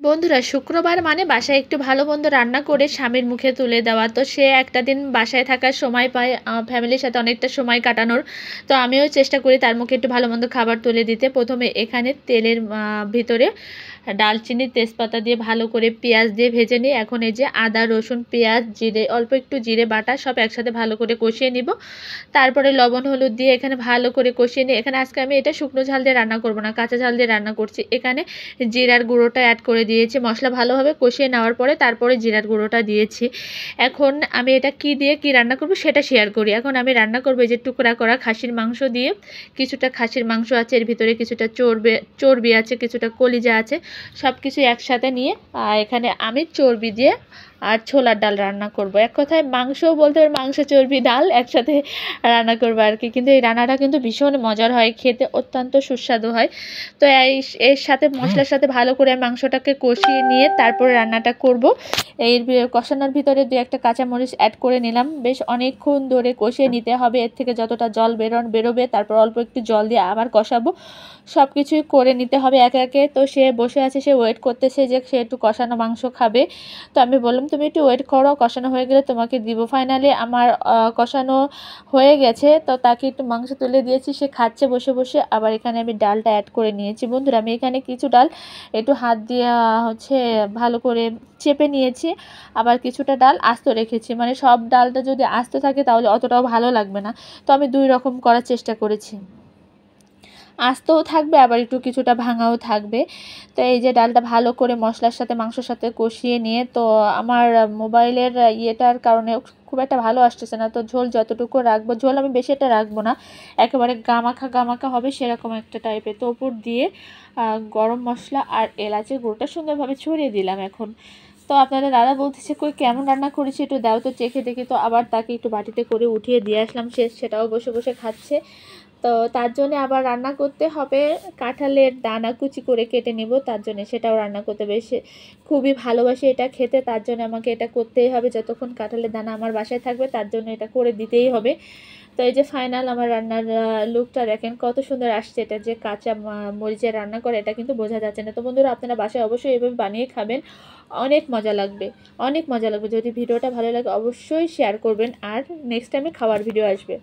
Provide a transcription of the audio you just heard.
বন্ধুরা, শুক্রবার মানে বাসায় একটু ভালো মন্দ রান্না করে স্বামীর মুখে তুলে দেওয়া। তো সে একটা দিন বাসায় থাকার সময় পায়, ফ্যামিলির সাথে অনেকটা সময় কাটানোর। তো আমিও চেষ্টা করি তার মুখে একটু ভালো মন্দ খাবার তুলে দিতে। প্রথমে এখানে তেলের ভিতরে ডালচিনি তেজপাতা দিয়ে ভালো করে পেঁয়াজ দিয়ে ভেজে নিই। এখন এই যে আদা রসুন পেঁয়াজ জিরে অল্প একটু জিরে বাটা সব একসাথে ভালো করে কষিয়ে নিব। তারপরে লবণ হলুদ দিয়ে এখানে ভালো করে কষিয়ে নিই। এখানে আজকে আমি এটা শুকনো ঝাল দিয়ে রান্না করব না, কাঁচা ঝাল দিয়ে রান্না করছি। এখানে জিরার গুঁড়োটা অ্যাড করে দিয়েছি। মশলা ভালোভাবে কষিয়ে নেওয়ার পরে তারপরে জিরার গুঁড়োটা দিয়েছি। এখন আমি এটা কি দিয়ে কি রান্না করব সেটা শেয়ার করি। এখন আমি রান্না করব এই যে টুকরা করা খাসির মাংস দিয়ে। কিছুটা খাসির মাংস আছে, এর ভিতরে কিছুটা চর্বি আছে, কিছুটা কলিজা আছে, সব কিছু একসাথে নিয়ে এখানে আমি চর্বি দিয়ে আর ছোলার ডাল রান্না করব। এক কথায় মাংসও বলতে পারি, মাংস চর্বি ডাল একসাথে রান্না করবো আর কি। কিন্তু এই রান্নাটা কিন্তু ভীষণ মজার হয়, খেতে অত্যন্ত সুস্বাদু হয়। তো এর সাথে মশলার সাথে ভালো করে মাংসটাকে কষিয়ে নিয়ে তারপরে রান্নাটা করব। এর কষানোর ভিতরে দু একটা কাঁচামরিচ অ্যাড করে নিলাম। বেশ অনেকক্ষণ ধরে কষিয়ে নিতে হবে, এর থেকে যতটা জল বেরোবে। তারপর অল্প একটু জল দিয়ে আবার কষাবো। সব কিছুই করে নিতে হবে একে একে। তো সে বসে আছে, সে ওয়েট করতেছে যে সে একটু কষানো মাংস খাবে। তো আমি বললাম তুমি একটু ওয়েট করো, কষানো হয়ে গেলে তোমাকে দিব। ফাইনালি আমার কষানো হয়ে গেছে। তো তাকে একটু মাংস তুলে দিয়েছি, সে খাচ্ছে বসে বসে। আবার এখানে আমি ডালটা অ্যাড করে নিয়েছি। বন্ধুরা, আমি এখানে কিছু ডাল একটু হাত দিয়ে ভালো করে চেপে নিয়েছি, আবার কিছুটা ডাল আস্ত রেখেছি। মানে সব ডালটা যদি আস্ত থাকে তাহলে অতটাও ভালো লাগবে না। তো আমি দুই রকম করার চেষ্টা করেছি, আস্তও থাকবে আবার একটু কিছুটা ভাঙাও থাকবে। তো এই যে ডালটা ভালো করে মশলার সাথে মাংসর সাথে কষিয়ে নিয়ে, তো আমার মোবাইলের ইয়েটার কারণে খুব একটা ভালো আসতেছে না। তো ঝোল যতটুকু রাখবো, ঝোল আমি বেশি একটা রাখবো না, একেবারে গামাখা হবে সেরকম একটা টাইপের। তো উপর দিয়ে গরম মশলা আর এলাচের গুঁড়োটা সুন্দরভাবে ছড়িয়ে দিলাম। এখন তো আপনাদের দাদা বলতেছে কই কেমন রান্না করেছি একটু দাও তো চেখে দেখি। তো আবার তাকে একটু বাটিতে করে উঠিয়ে দিয়ে আসলাম, সেটাও বসে বসে খাচ্ছে। তো তার জন্য আবার রান্না করতে হবে, কাঁঠালের দানা কুচি করে কেটে নেব, তার জন্য সেটাও রান্না করতে বেশি খুবই ভালোবাসি এটা খেতে। তার জন্য আমাকে এটা করতেই হবে, যতক্ষণ কাঁঠালের দানা আমার বাসায় থাকবে তার জন্য এটা করে দিতেই হবে। তো এই যে ফাইনাল আমার রান্নার লুকটা দেখেন কত সুন্দর আসছে। এটা যে কাঁচা মরিচের রান্না করে এটা কিন্তু বোঝা যাচ্ছে না। তো বন্ধুরা, আপনারা বাসায় অবশ্যই এভাবে বানিয়ে খাবেন, অনেক মজা লাগবে, অনেক মজা লাগবে। যদি ভিডিওটা ভালো লাগে অবশ্যই শেয়ার করবেন, আর নেক্সট টাইমে খাওয়ার ভিডিও আসবে।